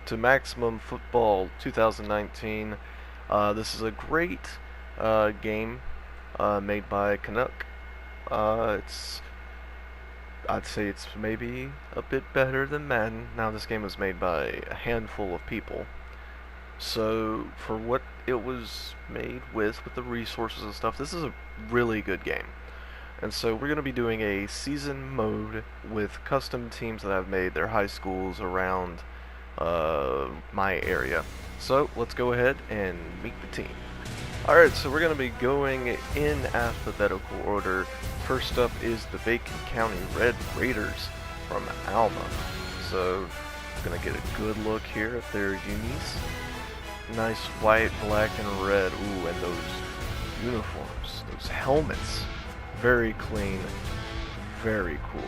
to Maximum Football 2019. This is a great game made by Canuck. It's I'd say it's maybe a bit better than Madden. Now this game was made by a handful of people, so for what it was made with the resources and stuff, this is a really good game. And so we're going to be doing a season mode with custom teams that I've made. Their high schools around my area. So let's go ahead and meet the team. Alright, so we're going to be going in alphabetical order. First up is the Bacon County Red Raiders from Alma. So we're going to get a good look here at their unis. Nice white, black, and red. Ooh, and those uniforms, those helmets. Very clean, very cool.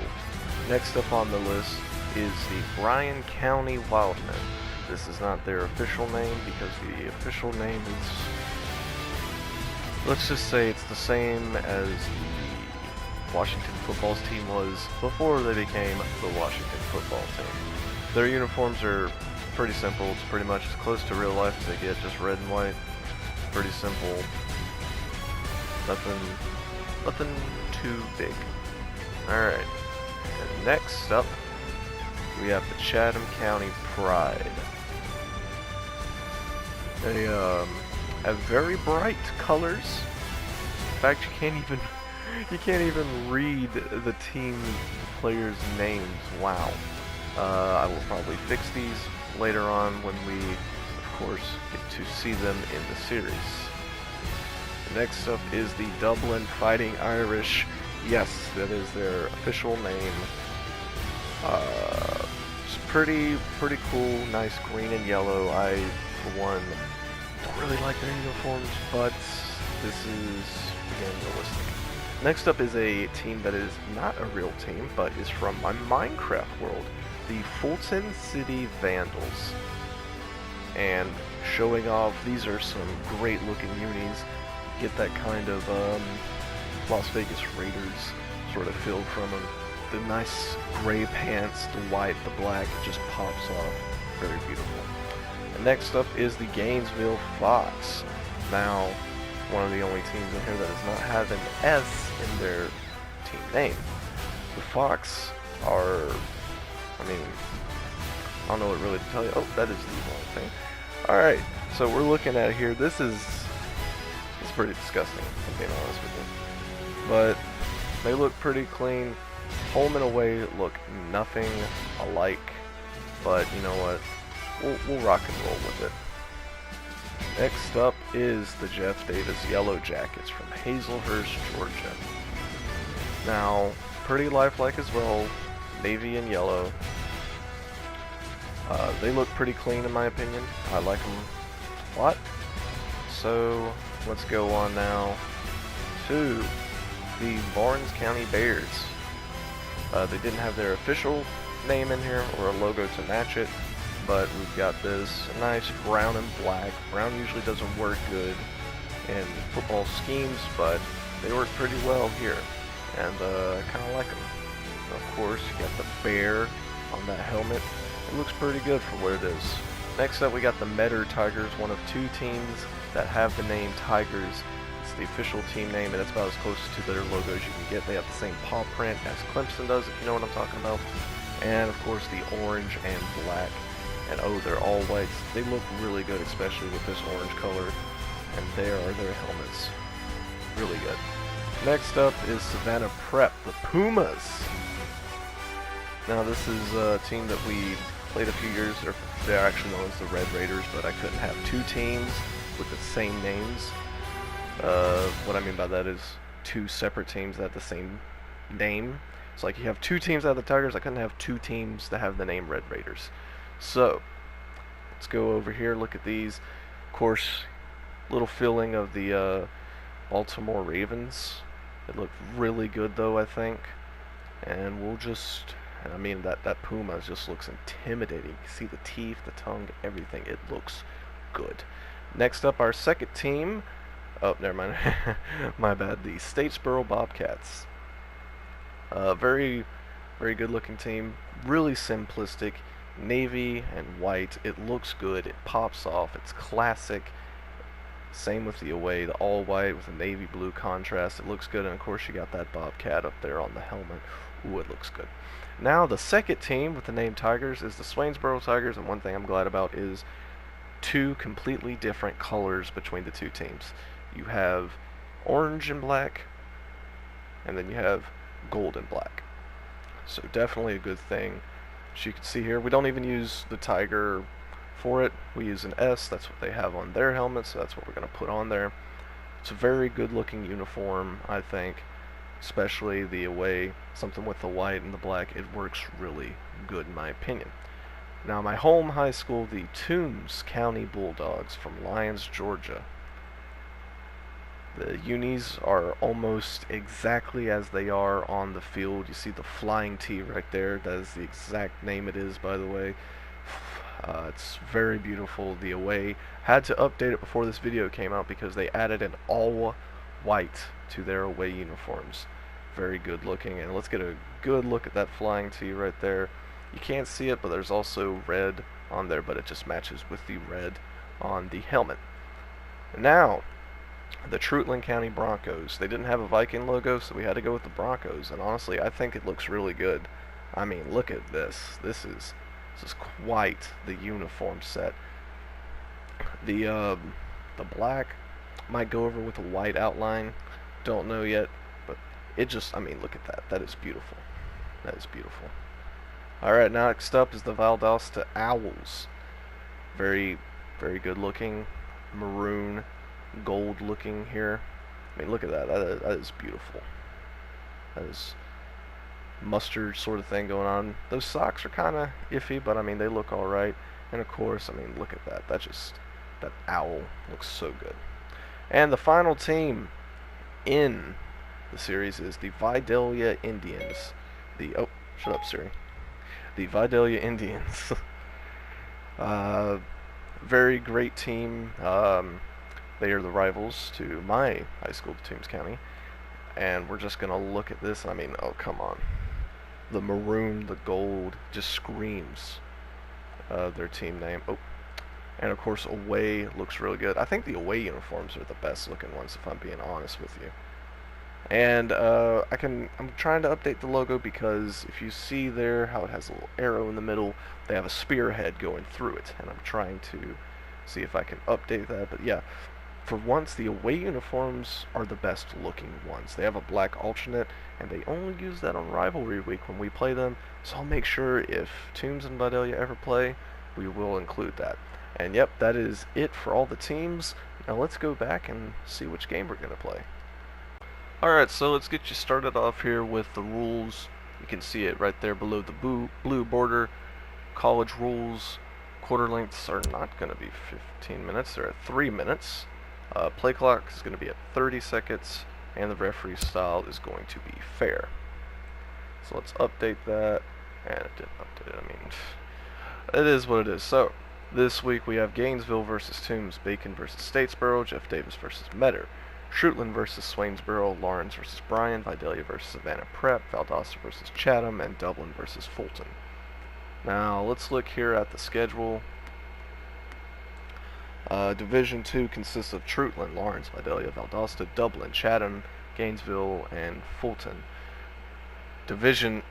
Next up on the list is the Bryan County Wildmen. This is not their official name because the official name is, let's just say it's the same as the Washington football's team was before they became the Washington football team. Their uniforms are pretty simple. It's pretty much as close to real life as they get, just red and white. Pretty simple. Nothing too big. Alright. And next up, we have the Chatham County Pride. They have very bright colors. In fact, you can't even read the team players' names. Wow. I will probably fix these later on when we, of course, get to see them in the series. Next up is the Dublin Fighting Irish. Yes, that is their official name. It's pretty cool, nice green and yellow. I, for one, don't really like their uniforms, but this is, again, realistic. Next up is a team that is not a real team, but is from my Minecraft world, the Fulton City Vandals. And showing off, these are some great looking unis. Get that kind of Las Vegas Raiders sort of feel from them. The nice gray pants, the white, the black, it just pops off. Very beautiful. And next up is the Gainesville Fox. Now, one of the only teams in here that does not have an S in their team name. The Fox are, I don't know what really to tell you. Oh, that is the wrong thing. Alright, so we're looking at here, this is pretty disgusting, if I'm being honest with you. But they look pretty clean. Home and away look nothing alike. But you know what? We'll rock and roll with it. Next up is the Jeff Davis Yellow Jackets from Hazelhurst, Georgia. Now, pretty lifelike as well. Navy and yellow. They look pretty clean in my opinion. I like them a lot. So let's go on now to the Barnes County Bears. They didn't have their official name in here or a logo to match it, but we've got this nice brown and black. Brown usually doesn't work good in football schemes, but they work pretty well here, and I kind of like them. Of course, you got the bear on that helmet. It looks pretty good for what it is. Next up, we got the Metter Tigers, one of two teams that have the name Tigers. It's the official team name, and it's about as close to their logos you can get. They have the same paw print as Clemson does, if you know what I'm talking about. And of course the orange and black. And oh, they're all whites. They look really good, especially with this orange color. And there are their helmets. Really good. Next up is Savannah Prep, the Pumas. Now this is a team that we played a few years. They're actually known as the Red Raiders, but I couldn't have two teams with the same names. What I mean by that is two separate teams that have the same name. It's like you have two teams that have the Tigers. I couldn't have two teams that have the name Red Raiders. So let's go over here, look at these. Of course, little feeling of the Baltimore Ravens. It looked really good though, I think. And we'll just, I mean, that Puma just looks intimidating. You see the teeth, the tongue, everything. It looks good. Next up, our second team. Oh, never mind. My bad. The Statesboro Bobcats. Very good looking team. Really simplistic. navy and white. It looks good. It pops off. It's classic. Same with the away, the all white with the navy blue contrast. It looks good, and of course you got that bobcat up there on the helmet. Ooh, it looks good. Now the second team with the name Tigers is the Swainsboro Tigers, and one thing I'm glad about is two completely different colors between the two teams. You have orange and black, and then you have gold and black. So definitely a good thing. As you can see here, we don't even use the tiger for it. We use an S. That's what they have on their helmets, so that's what we're going to put on there. It's a very good looking uniform, I think, especially the away, something with the white and the black. It works really good in my opinion. Now my home high school, the Toombs County Bulldogs from Lyons, Georgia. The unis are almost exactly as they are on the field. You see the flying T right there. That is the exact name it is, by the way. It's very beautiful. The away had to update it before this video came out because they added an all white to their away uniforms. Very good looking, and let's get a good look at that flying T right there. You can't see it, but there's also red on there, but it just matches with the red on the helmet. Now, the Trutland County Broncos. They didn't have a Viking logo, so we had to go with the Broncos, and honestly, I think it looks really good. I mean, look at this. This is quite the uniform set. The black might go over with a white outline. Don't know yet, but it just, I mean, look at that. That is beautiful. That is beautiful. Alright, next up is the Valdosta Owls. Very, very good looking. Maroon, gold looking here. I mean, look at that. That is beautiful. That is mustard sort of thing going on. Those socks are kind of iffy, but I mean, they look alright. And of course, I mean, look at that. That owl looks so good. And the final team in the series is the Vidalia Indians. Oh, shut up, Siri. The Vidalia Indians. Very great team. They are the rivals to my high school, Toombs County. And we're just going to look at this. I mean, oh, come on. The maroon, the gold, just screams their team name. Oh, and of course, away looks really good. I think the away uniforms are the best looking ones, if I'm being honest with you. And I'm trying to update the logo because if you see there how it has a little arrow in the middle, they have a spearhead going through it, and I'm trying to see if I can update that. But yeah, for once, the away uniforms are the best looking ones. They have a black alternate, and they only use that on Rivalry Week when we play them, so I'll make sure if Toombs and Vidalia ever play, we will include that. And yep, that is it for all the teams. Now let's go back and see which game we're going to play. Alright, so let's get you started off here with the rules. You can see it right there below the blue border. College rules. Quarter lengths are not going to be 15 minutes. They're at 3 minutes. Play clock is going to be at 30 seconds. And the referee style is going to be fair. So let's update that. And it didn't update it. I mean, it is what it is. So, this week we have Gainesville versus Toombs, Bacon versus Statesboro, Jeff Davis versus Metter. Trutland versus Swainsboro, Lawrence versus Bryan, Vidalia versus Savannah Prep, Valdosta versus Chatham, and Dublin versus Fulton. Now, let's look here at the schedule. Division 2 consists of Trutland, Lawrence, Vidalia, Valdosta, Dublin, Chatham, Gainesville, and Fulton. They're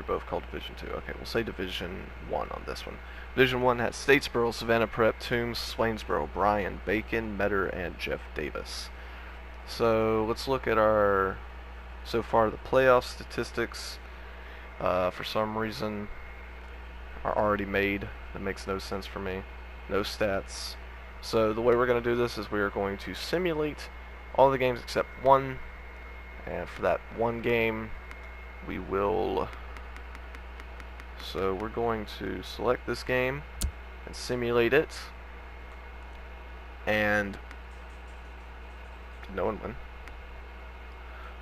both called Division 2. Okay, we'll say Division 1 on this one. Division 1 has Statesboro, Savannah Prep, Toombs, Swainsboro, Bryan, Bacon, Metter, and Jeff Davis. So let's look at our, so far, the playoff statistics. For some reason, are already made. That makes no sense for me. No stats. So the way we're going to do this is we are going to simulate all the games except one. And for that one game, we will... So we're going to select this game and simulate it. And... Did no one win?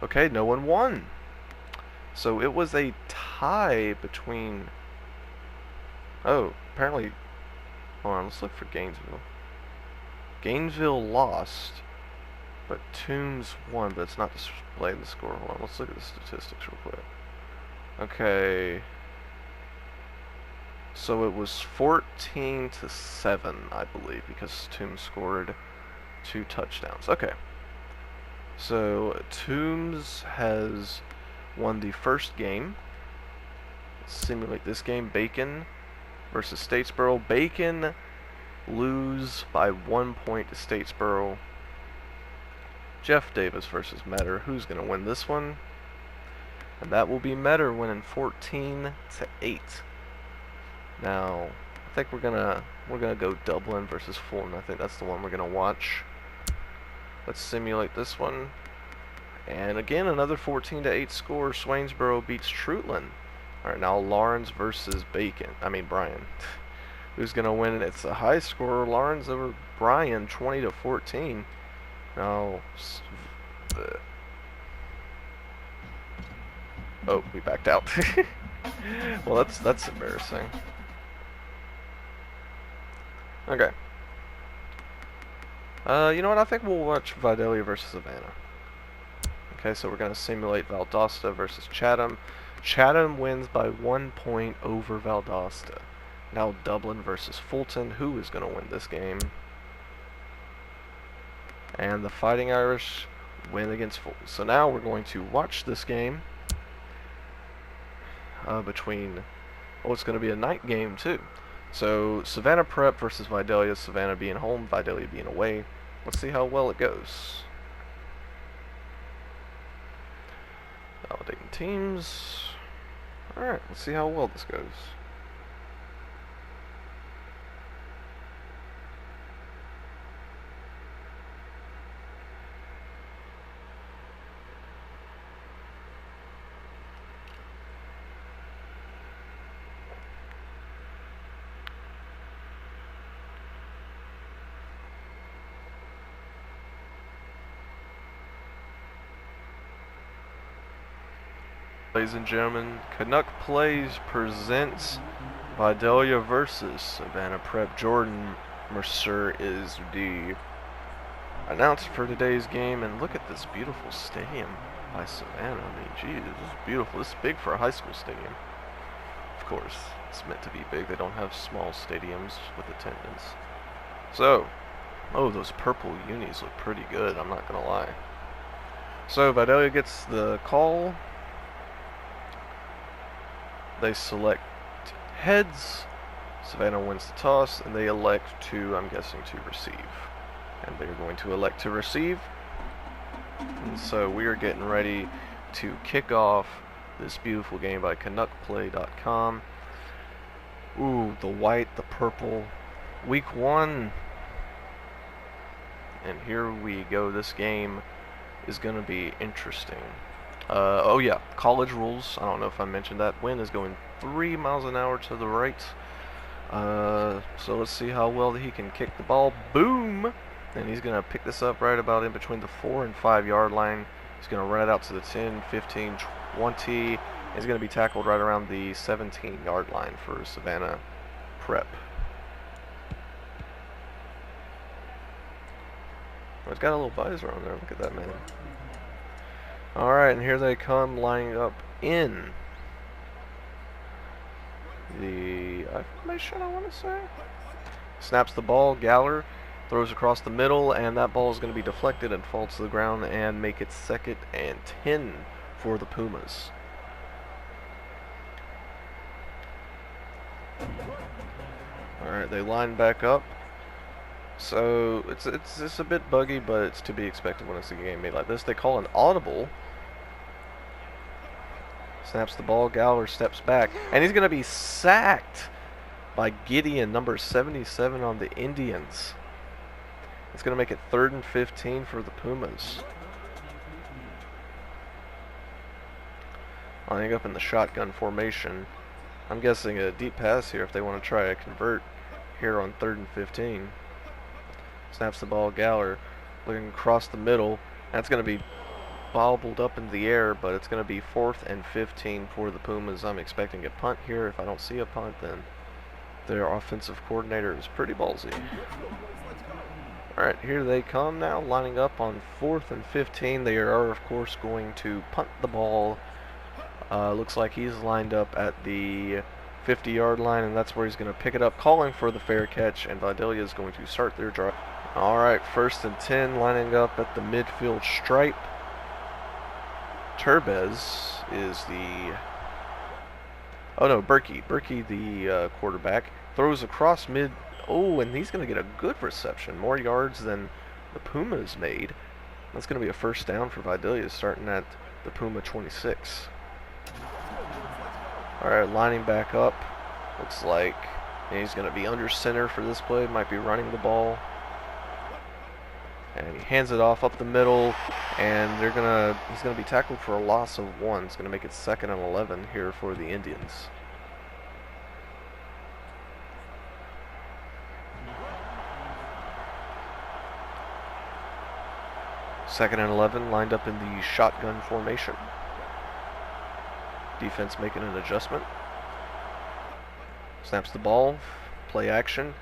Okay, no one won. So it was a tie between... Oh, apparently... Hold on, let's look for Gainesville. Gainesville lost, but Toombs won, but it's not displaying the score. Hold on, let's look at the statistics real quick. Okay. So it was 14-7, I believe, because Toombs scored 2 touchdowns. Okay. So Toombs has won the first game. Let's simulate this game. Bacon versus Statesboro. Bacon lose by 1 point to Statesboro. Jeff Davis versus Metter. Who's going to win this one? And that will be Metter winning 14-8. Now, I think we're gonna go Dublin versus Fulton. I think that's the one we're gonna watch. Let's simulate this one. And again, another 14-8 score. Swainsboro beats Trutland. All right, now Lawrence versus Bryan. Who's gonna win? It's a high scorer. Lawrence over Bryan, 20-14. Now, oh, we backed out. Well, that's embarrassing. Okay. You know what? I think we'll watch Vidalia versus Savannah. Okay, so we're going to simulate Valdosta versus Chatham. Chatham wins by 1 point over Valdosta. Now Dublin versus Fulton. Who is going to win this game? And the Fighting Irish win against Fulton. So now we're going to watch this game between... Oh, it's going to be a night game too. So Savannah Prep versus Vidalia. Savannah being home, Vidalia being away. Let's see how well it goes. Validating teams. Alright, let's see how well this goes. Ladies and gentlemen, Canuck Plays presents Vidalia versus Savannah Prep. Jordan Mercer is the announcer for today's game, and look at this beautiful stadium by Savannah. I mean, geez, this is beautiful. This is big for a high school stadium. Of course, it's meant to be big. They don't have small stadiums with attendance. So, oh, those purple unis look pretty good, I'm not gonna lie. So, Vidalia gets the call. They select heads. Savannah wins the toss, and they elect to, I'm guessing, to receive. And they're going to elect to receive. And so we are getting ready to kick off this beautiful game by CanuckPlay.com. Ooh, the white, the purple. Week 1. And here we go. This game is going to be interesting. Oh yeah, college rules. I don't know if I mentioned that. Wind is going 3 miles an hour to the right. So let's see how well he can kick the ball. Boom! And he's going to pick this up right about in between the 4 and 5 yard line. He's going to run it out to the 10, 15, 20. He's going to be tackled right around the 17 yard line for Savannah Prep. Oh, he's got a little visor on there. Look at that, man. Alright, and here they come lining up in the formation, I want to say. Snaps the ball, Galler throws across the middle, and that ball is going to be deflected and fall to the ground and make it 2nd and 10 for the Pumas. Alright, they line back up. So it's a bit buggy, but it's to be expected when it's a game made like this. They call an audible. Snaps the ball, Galler steps back, and he's going to be sacked by Gideon, number 77 on the Indians. It's going to make it 3rd and 15 for the Pumas. Lining up in the shotgun formation. I'm guessing a deep pass here if they want to try to convert here on 3rd and 15. Snaps the ball, Galler looking across the middle. That's going to be bobbled up in the air, but it's going to be 4th and 15 for the Pumas. I'm expecting a punt here. If I don't see a punt, then their offensive coordinator is pretty ballsy. Alright, here they come now, lining up on 4th and 15. They are, of course, going to punt the ball. Looks like he's lined up at the 50-yard line, and that's where he's going to pick it up, calling for the fair catch, and Vidalia is going to start their drive. All right, 1st and 10, lining up at the midfield stripe. Turbez is the... Oh no, Berkey. Berkey, the quarterback, throws across mid. Oh, and he's going to get a good reception. More yards than the Pumas made. That's going to be a first down for Vidalia, starting at the Puma 26. All right, lining back up. Looks like he's going to be under center for this play. Might be running the ball. And he hands it off up the middle, and he's gonna be tackled for a loss of 1. It's gonna make it 2nd and 11 here for the Indians. Second and 11, lined up in the shotgun formation. Defense making an adjustment. Snaps the ball, play action.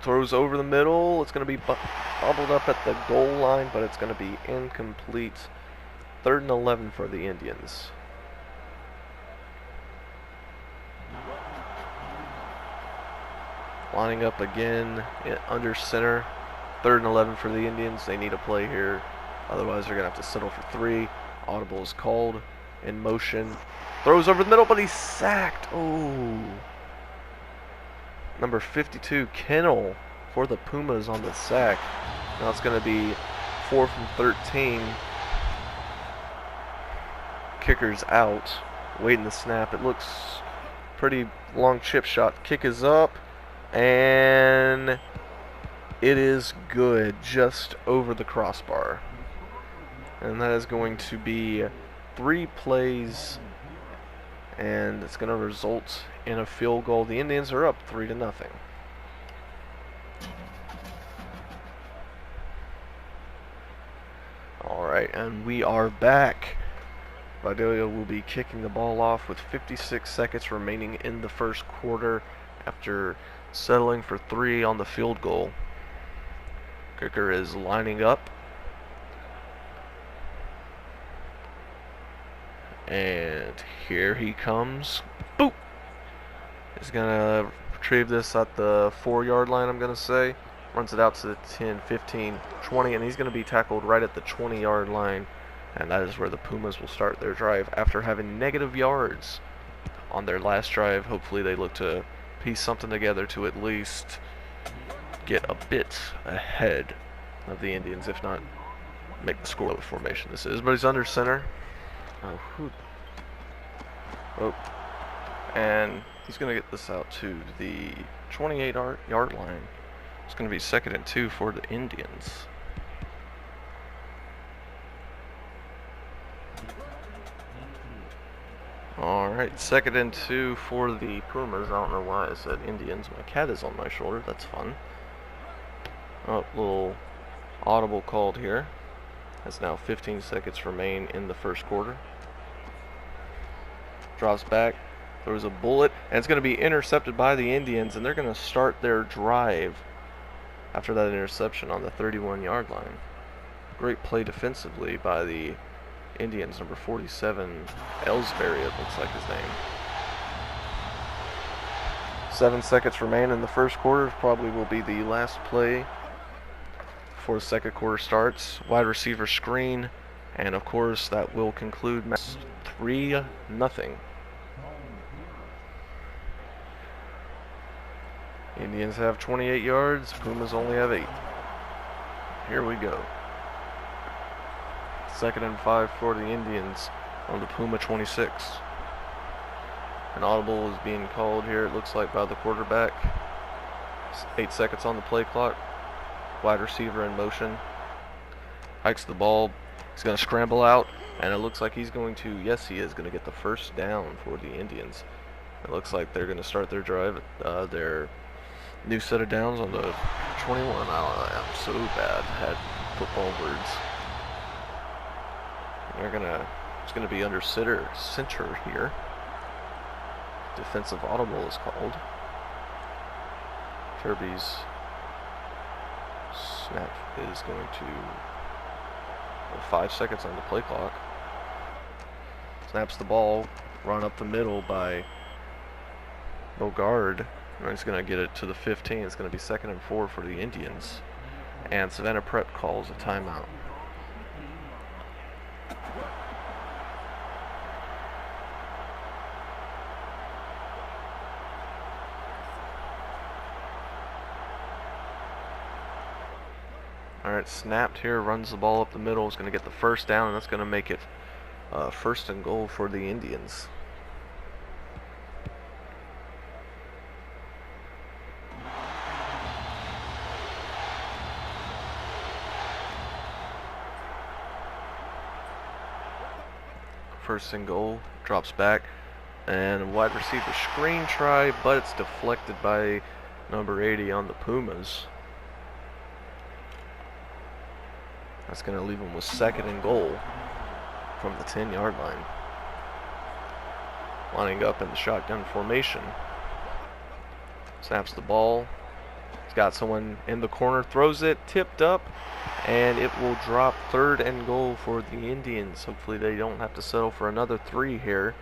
Throws over the middle. It's going to be bobbled up at the goal line, but it's going to be incomplete. 3rd and 11 for the Indians. Lining up again under center. 3rd and 11 for the Indians. They need a play here. Otherwise, they're going to have to settle for 3. Audible is called. In motion. Throws over the middle, but he's sacked. Oh. Number 52, Kennel, for the Pumas on the sack. Now it's going to be 4th and 13. Kicker's out, waiting the snap. It looks pretty long chip shot. Kick is up, and it is good, just over the crossbar. And that is going to be 3 plays, and it's going to result in a field goal. The Indians are up 3-0. Alright, and we are back. Vidalia will be kicking the ball off with 56 seconds remaining in the first quarter after settling for 3 on the field goal. Kicker is lining up. And here he comes. Boop! He's going to retrieve this at the 4-yard line, I'm going to say. Runs it out to the 10, 15, 20, and he's going to be tackled right at the 20-yard line. And that is where the Pumas will start their drive after having negative yards on their last drive. Hopefully they look to piece something together to at least get a bit ahead of the Indians, if not make the scoreless formation this is. But he's under center. Oh, and he's going to get this out to the 28-yard line. It's going to be 2nd and 2 for the Indians. Alright, 2nd and 2 for the Pumas. I don't know why I said Indians. My cat is on my shoulder. That's fun. Oh, little audible called here. As now 15 seconds remain in the first quarter. Drops back, throws a bullet, and it's going to be intercepted by the Indians, and they're going to start their drive after that interception on the 31-yard line. Great play defensively by the Indians. Number 47, Ellsbury, it looks like his name. 7 seconds remain in the first quarter. Probably will be the last play before the second quarter starts. Wide receiver screen, and of course that will conclude match 3-0. Indians have 28 yards, Pumas only have 8. Here we go. 2nd and 5 for the Indians on the Puma 26. An audible is being called here, it looks like, by the quarterback. 8 seconds on the play clock. Wide receiver in motion. Hikes the ball. He's going to scramble out, and it looks like he's going to, yes, he is going to get the first down for the Indians. It looks like they're going to start their drive, their new set of downs on the 21. I'm so bad at football words. It's going to be under center here. Defensive audible is called. Kirby's snap is going to 5 seconds on the play clock. Snaps the ball, run up the middle by Bogard. He's going to get it to the 15. It's going to be 2nd and 4 for the Indians. And Savannah Prep calls a timeout. Alright, snapped here, runs the ball up the middle. Is going to get the first down, and that's going to make it 1st and goal for the Indians. First and goal, drops back, and wide receiver screen try, but it's deflected by number 80 on the Pumas. That's going to leave them with 2nd and goal from the 10-yard line. Lining up in the shotgun formation. Snaps the ball. He's got someone in the corner, throws it, tipped up, and it will drop 3rd and goal for the Indians. Hopefully they don't have to settle for another 3 here.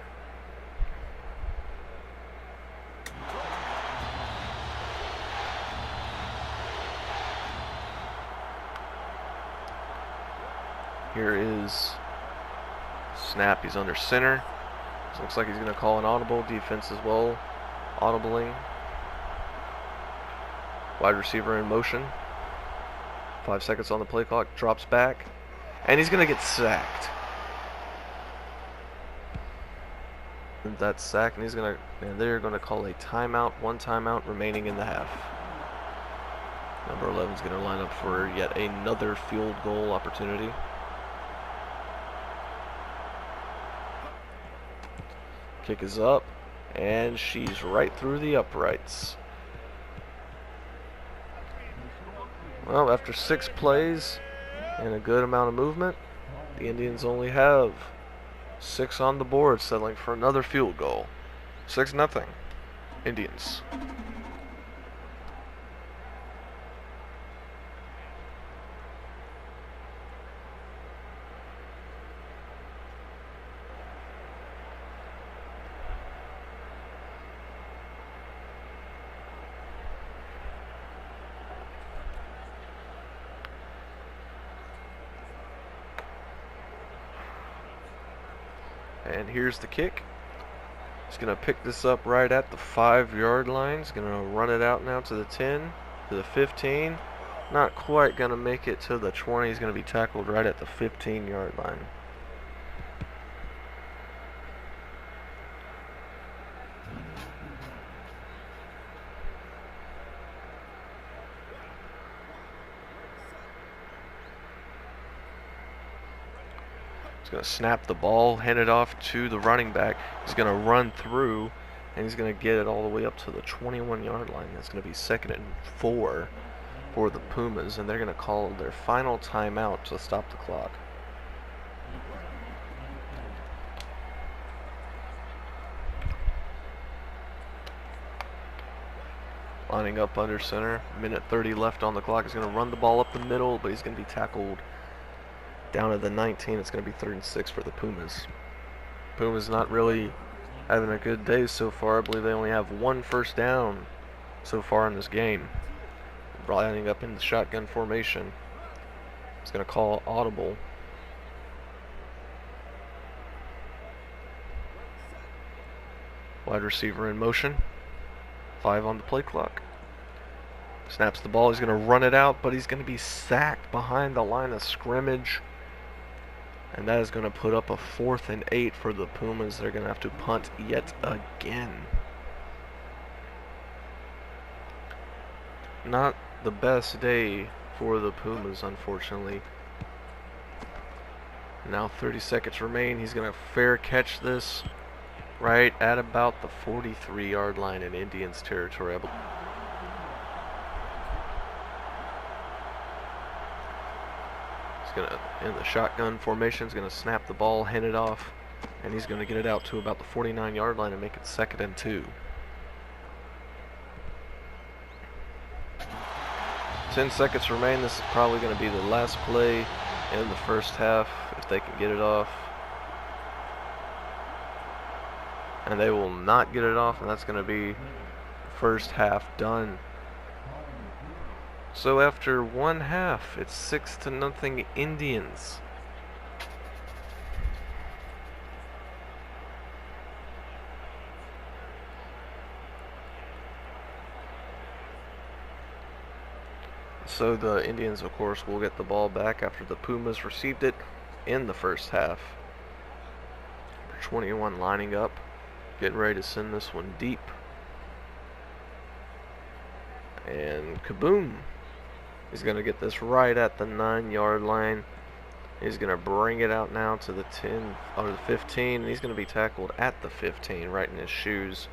Here is snap. He's under center. So looks like he's going to call an audible. Defense as well. Audibling. Wide receiver in motion. 5 seconds on the play clock. Drops back. And he's going to get sacked. And that's sacked. And they're going to call a timeout. 1 timeout remaining in the half. Number 11 is going to line up for yet another field goal opportunity. Kick is up, and she's right through the uprights. Well, after 6 plays and a good amount of movement, the Indians only have 6 on the board, settling for another field goal. 6-0, Indians. And here's the kick. He's going to pick this up right at the 5-yard line. He's going to run it out now to the 10, to the 15. Not quite going to make it to the 20. He's going to be tackled right at the 15-yard line. Going to snap the ball, hand it off to the running back. He's going to run through, and he's going to get it all the way up to the 21-yard line. That's going to be 2nd and 4 for the Pumas, and they're going to call their final timeout to stop the clock. Lining up under center, minute 30 left on the clock. He's going to run the ball up the middle, but he's going to be tackled down to the 19. It's going to be 3rd and 6 for the Pumas. Pumas not really having a good day so far. I believe they only have 1 first down so far in this game. Lining up in the shotgun formation. It's going to call audible. Wide receiver in motion. 5 on the play clock. Snaps the ball. He's going to run it out, but he's going to be sacked behind the line of scrimmage. And that is going to put up a 4th and 8 for the Pumas. They're going to have to punt yet again. Not the best day for the Pumas, unfortunately. Now 30 seconds remain. He's going to fair catch this right at about the 43-yard line in Indians territory. Gonna in the shotgun formation, is gonna snap the ball, hand it off, and he's gonna get it out to about the 49-yard line and make it 2nd and 2. 10 seconds remain. This is probably gonna be the last play in the first half if they can get it off. And they will not get it off, and that's gonna be first half done. So after one half, it's 6-0 Indians. So the Indians, of course, will get the ball back after the Pumas received it in the first half. Number 21 lining up, getting ready to send this one deep. And kaboom! He's going to get this right at the 9-yard line. He's going to bring it out now to the 10 or the 15. And he's going to be tackled at the 15, right in his shoes.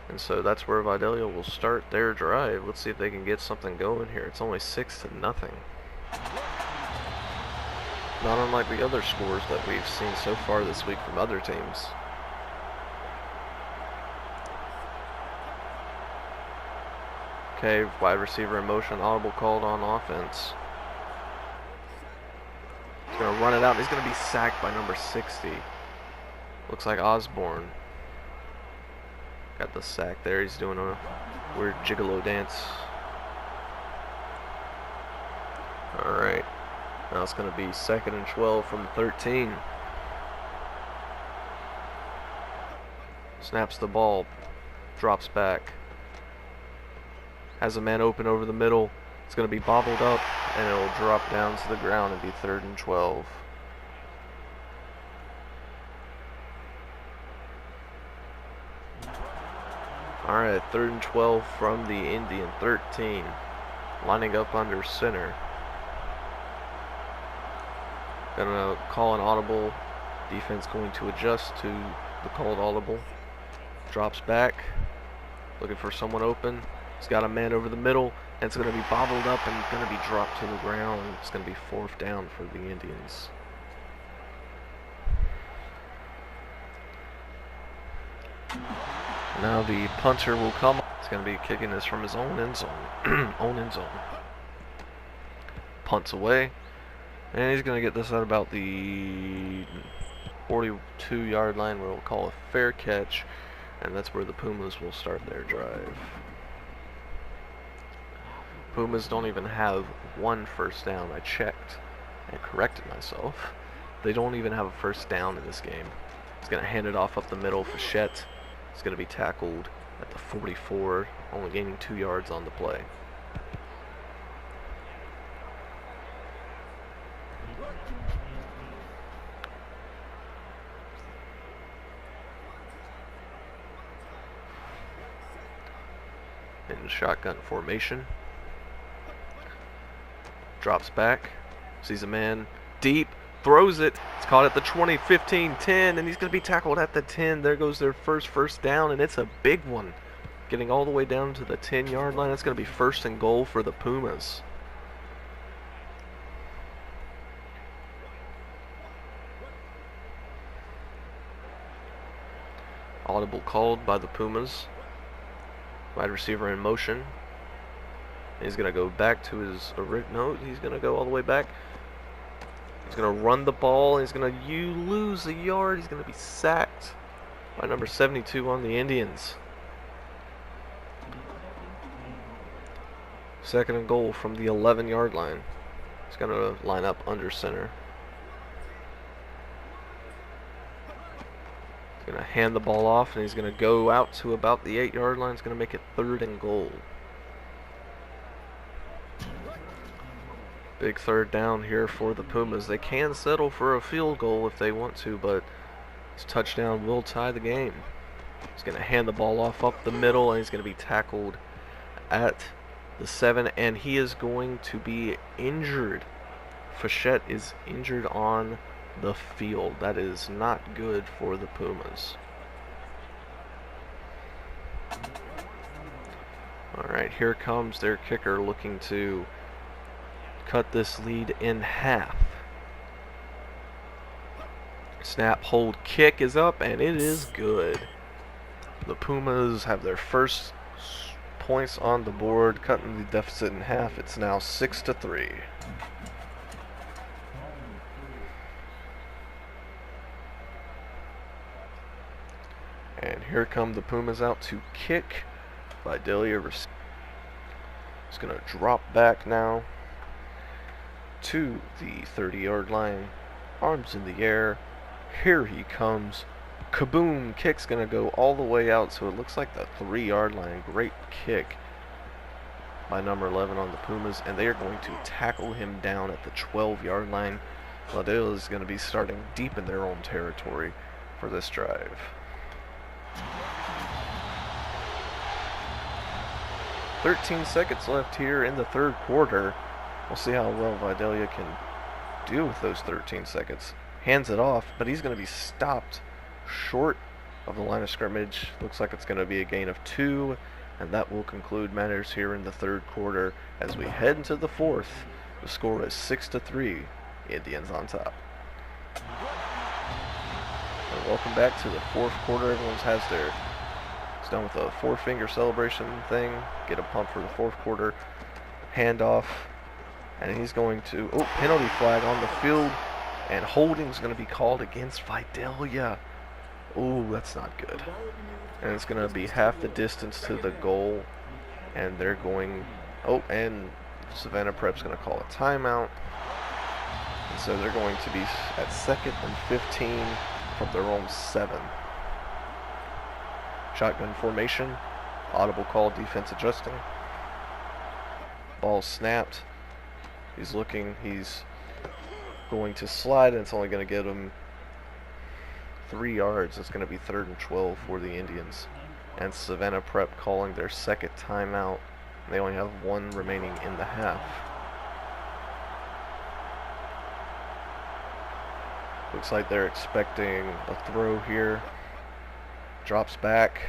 And so that's where Vidalia will start their drive. Let's see if they can get something going here. It's only 6-0. Not unlike the other scores that we've seen so far this week from other teams. Okay, wide receiver in motion, audible called on offense. He's going to run it out, and he's going to be sacked by number 60. Looks like Osborne. Got the sack there. He's doing a weird gigolo dance. Alright. Now it's going to be 2nd and 12 from the 13. Snaps the ball. Drops back. Has a man open over the middle. It's going to be bobbled up, and it'll drop down to the ground and be 3rd and 12. Alright, 3rd and 12 from the Indian 13. Lining up under center. Gonna call an audible. Defense going to adjust to the called audible. Drops back. Looking for someone open. He's got a man over the middle. And it's going to be bobbled up and going to be dropped to the ground. It's going to be 4th down for the Indians. Now the punter will come. He's going to be kicking this from his own end zone. Punts away. And he's going to get this at about the 42-yard line where we'll call a fair catch. And that's where the Pumas will start their drive. Pumas don't even have one first down. I checked and corrected myself. They don't even have a first down in this game. He's going to hand it off up the middle. Fichette is going to be tackled at the 44, only gaining 2 yards on the play. In shotgun formation. Drops back. Sees a man deep. Throws it. It's caught at the 20, 15, 10. And he's going to be tackled at the 10. There goes their first down. And it's a big one. Getting all the way down to the 10-yard line. It's going to be 1st and goal for the Pumas. Audible called by the Pumas. Wide receiver in motion. He's going to go back to his no, he's going to go all the way back. He's going to run the ball. He's going to lose a yard. He's going to be sacked by number 72 on the Indians. 2nd and goal from the 11-yard line. He's going to line up under center. He's going to hand the ball off, and he's going to go out to about the 8-yard line. He's going to make it 3rd and goal. Big 3rd down here for the Pumas. They can settle for a field goal if they want to, but this touchdown will tie the game. He's going to hand the ball off up the middle, and he's going to be tackled at the 7, and he is going to be injured. Fichette is injured on the field. That is not good for the Pumas. Alright, here comes their kicker looking to cut this lead in half. Snap, hold, kick is up, and it is good. The Pumas have their first points on the board, cutting the deficit in half. It's now 6-3. And here come the Pumas out to kick. Vidalia is going to drop back now to the 30-yard line. Arms in the air. Here he comes. Kaboom! Kick's going to go all the way out, so it looks like the 3-yard line. Great kick by number 11 on the Pumas, and they are going to tackle him down at the 12-yard line. Vidalia is going to be starting deep in their own territory for this drive. 13 seconds left here in the third quarter. We'll see how well Vidalia can do with those 13 seconds. Hands it off, but he's going to be stopped short of the line of scrimmage. Looks like it's going to be a gain of 2, and that will conclude matters here in the third quarter. As we head into the fourth, the score is 6-3. Indians on top. And welcome back to the fourth quarter. Everyone's has their done with a 4-finger celebration thing. Get a pump for the fourth quarter. Handoff. And he's going to... Oh, penalty flag on the field. And holding's going to be called against Vidalia. Oh, that's not good. And it's going to be half the distance to the goal. And they're going... Oh, and Savannah Prep's going to call a timeout. And so they're going to be at 2nd and 15 from their own 7. Shotgun formation. Audible call, defense adjusting. Ball snapped. He's looking. He's going to slide, and it's only going to get him 3 yards. It's going to be 3rd and 12 for the Indians. And Savannah Prep calling their 2nd timeout. They only have 1 remaining in the half. Looks like they're expecting a throw here. Drops back,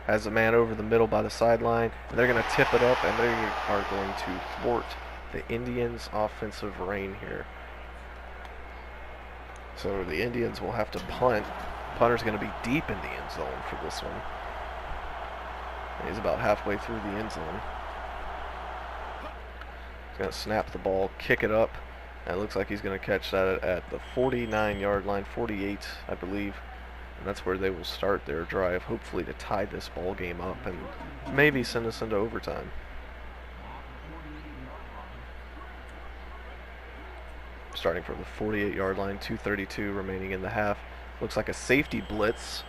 has a man over the middle by the sideline, and they're going to tip it up, and they are going to thwart the Indians' offensive reign here. So the Indians will have to punt. Punter's going to be deep in the end zone for this one. And he's about halfway through the end zone. He's going to snap the ball, kick it up, and it looks like he's going to catch that at the 49-yard line, 48, I believe. And that's where they will start their drive, hopefully to tie this ball game up and maybe send us into overtime. Starting from the 48-yard line, 2:32 remaining in the half. Looks like a safety blitz,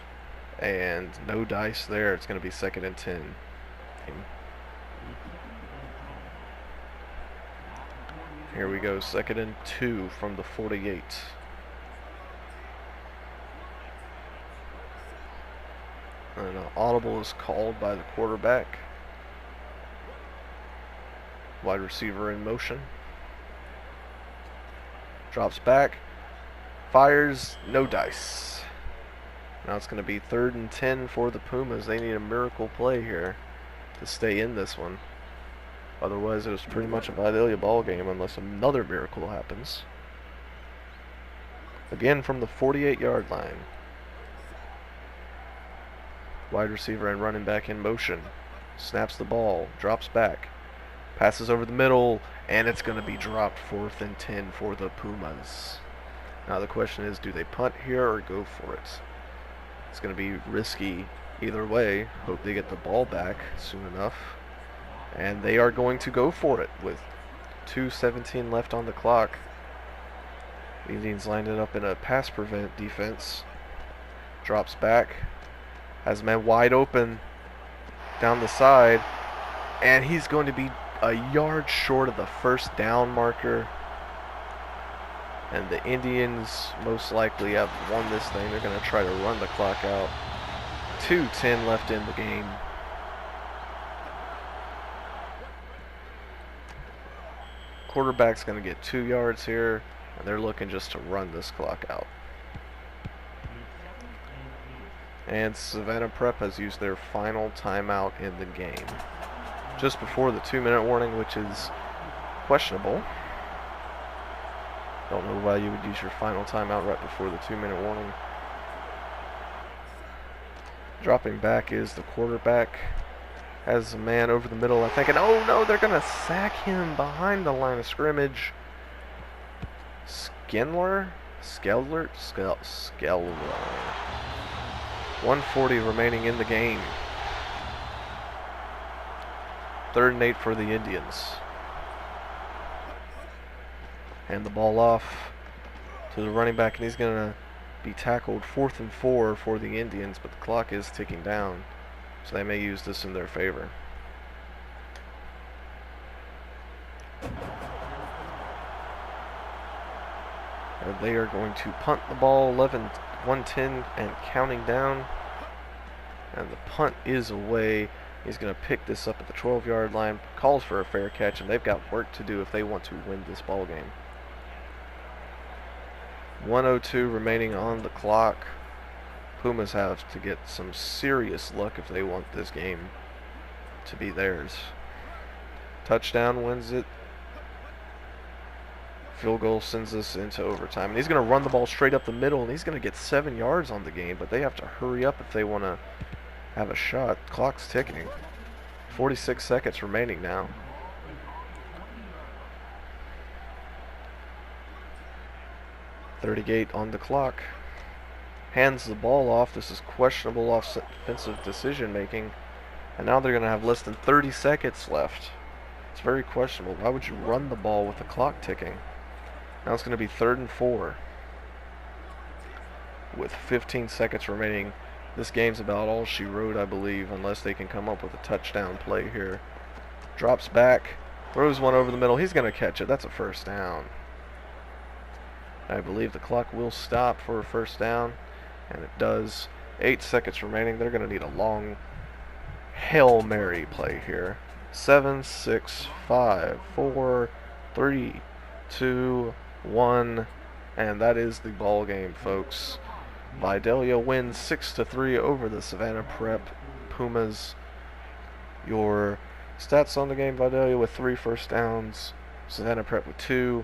and no dice there. It's going to be 2nd and 10. Here we go, 2nd and 2 from the 48. And an audible is called by the quarterback. Wide receiver in motion. Drops back. Fires. No dice. Now it's going to be 3rd and 10 for the Pumas. They need a miracle play here to stay in this one. Otherwise, it was pretty much a Vidalia ball game unless another miracle happens. Again from the 48-yard line. Wide receiver and running back in motion. Snaps the ball. Drops back. Passes over the middle. And it's going to be dropped 4th and 10 for the Pumas. Now the question is, do they punt here or go for it? It's going to be risky either way. Hope they get the ball back soon enough. And they are going to go for it with 2:17 left on the clock. The Indians lined it up in a pass prevent defense. Drops back. Has a man wide open down the side. And he's going to be a yard short of the first down marker. And the Indians most likely have won this thing. They're going to try to run the clock out. 2:10 left in the game. Quarterback's going to get 2 yards here, and they're looking just to run this clock out. And Savannah Prep has used their final timeout in the game. Just before the 2-minute warning, which is questionable. Don't know why you would use your final timeout right before the 2-minute warning. Dropping back is the quarterback. Has a man over the middle, I think, and oh no, they're going to sack him behind the line of scrimmage. Skeldler. 1:40 remaining in the game. 3rd and 8 for the Indians. Hand the ball off to the running back, and he's going to be tackled. 4th and 4 for the Indians, but the clock is ticking down, so they may use this in their favor. And they are going to punt the ball. 110 and counting down, and the punt is away. He's going to pick this up at the 12-yard line, calls for a fair catch, and they've got work to do if they want to win this ball game. 1:02 remaining on the clock. Pumas have to get some serious luck if they want this game to be theirs. Touchdown wins it. Field goal sends us into overtime. And he's going to run the ball straight up the middle, and he's going to get 7 yards on the game, but they have to hurry up if they want to have a shot. Clock's ticking. 46 seconds remaining now. .38 on the clock. Hands the ball off. This is questionable offensive decision making. And now they're going to have less than 30 seconds left. It's very questionable. Why would you run the ball with the clock ticking? Now it's going to be 3rd and 4 with 15 seconds remaining. This game's about all she wrote, I believe, unless they can come up with a touchdown play here. Drops back, throws one over the middle. He's going to catch it. That's a first down. I believe the clock will stop for a first down, and it does. 8 seconds remaining. They're going to need a long Hail Mary play here. 7, 6, 5, 4, 3, 2, 1, and that is the ball game, folks. Vidalia wins 6-3 over the Savannah Prep Pumas. Your stats on the game: Vidalia with 3 first downs, Savannah Prep with 2.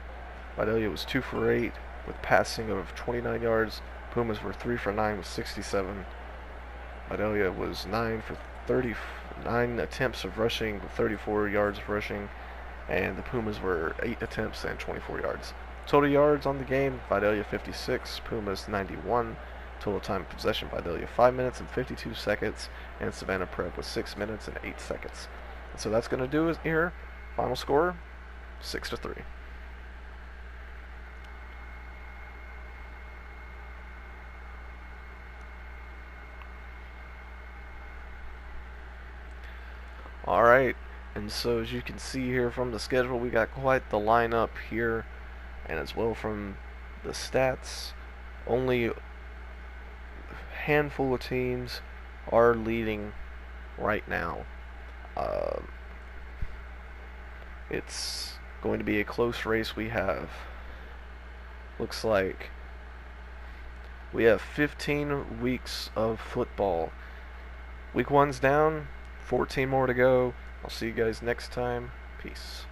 Vidalia was 2 for 8 with passing of 29 yards. Pumas were 3 for 9 with 67. Vidalia was 9 for 39 attempts of rushing with 34 yards of rushing, and the Pumas were 8 attempts and 24 yards. Total yards on the game: Vidalia 56, Pumas 91. Total time of possession: Vidalia 5 minutes and 52 seconds, and Savannah Prep was 6 minutes and 8 seconds. And so that's going to do it here. Final score: 6-3. Alright, and so as you can see here from the schedule, we got quite the lineup here, and as well from the stats. Only a handful of teams are leading right now. It's going to be a close race. We have, looks like we have 15 weeks of football. Week 1's down, 14 more to go. I'll see you guys next time. Peace.